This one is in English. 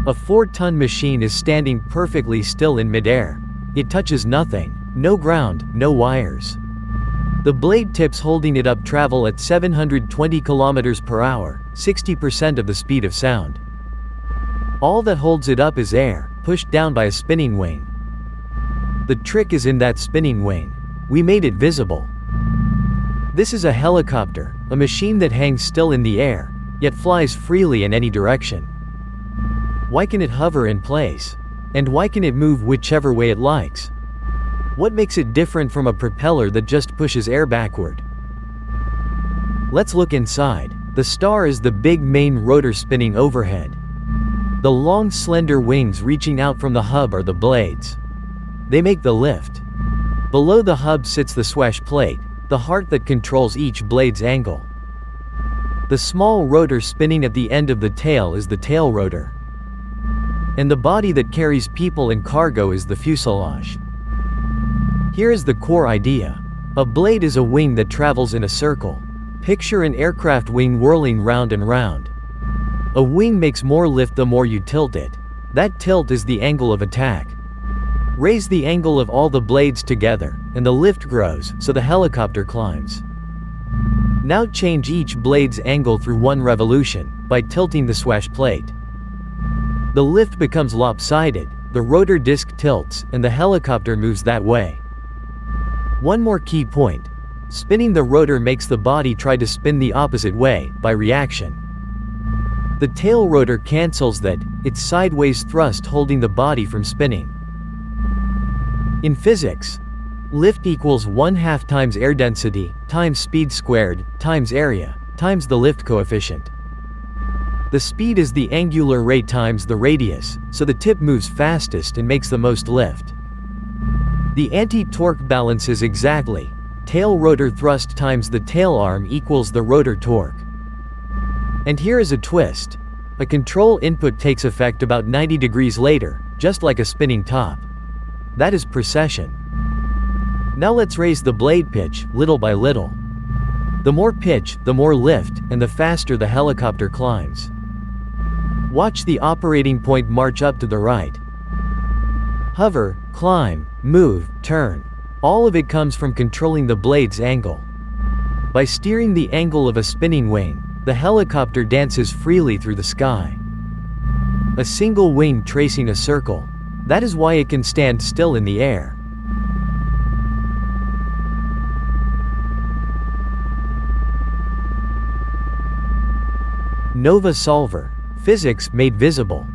A 4-ton machine is standing perfectly still in midair. It touches nothing. No ground, no wires. The blade tips holding it up travel at 720 km per hour, 60% of the speed of sound. All that holds it up is air, pushed down by a spinning wing. The trick is in that spinning wing. We made it visible. This is a helicopter, a machine that hangs still in the air, yet flies freely in any direction. Why can it hover in place? And why can it move whichever way it likes? What makes it different from a propeller that just pushes air backward? Let's look inside. The star is the big main rotor spinning overhead. The long slender wings reaching out from the hub are the blades. They make the lift. Below the hub sits the swash plate, the heart that controls each blade's angle. The small rotor spinning at the end of the tail is the tail rotor. And the body that carries people and cargo is the fuselage. Here is the core idea. A blade is a wing that travels in a circle. Picture an aircraft wing whirling round and round. A wing makes more lift the more you tilt it. That tilt is the angle of attack. Raise the angle of all the blades together, and the lift grows, so the helicopter climbs. Now change each blade's angle through one revolution, by tilting the swash plate. The lift becomes lopsided, the rotor disc tilts, and the helicopter moves that way. One more key point. Spinning the rotor makes the body try to spin the opposite way, by reaction. The tail rotor cancels that, it's sideways thrust holding the body from spinning. In physics, lift equals 1/2 times air density, times speed squared, times area, times the lift coefficient. The speed is the angular rate times the radius, so the tip moves fastest and makes the most lift. The anti-torque balances exactly. Tail rotor thrust times the tail arm equals the rotor torque. And here is a twist. A control input takes effect about 90 degrees later, just like a spinning top. That is precession. Now let's raise the blade pitch, little by little. The more pitch, the more lift, and the faster the helicopter climbs. Watch the operating point march up to the right. Hover, climb, move, turn. All of it comes from controlling the blade's angle. By steering the angle of a spinning wing, the helicopter dances freely through the sky. A single wing tracing a circle. That is why it can stand still in the air. NovaSolver. Physics made visible.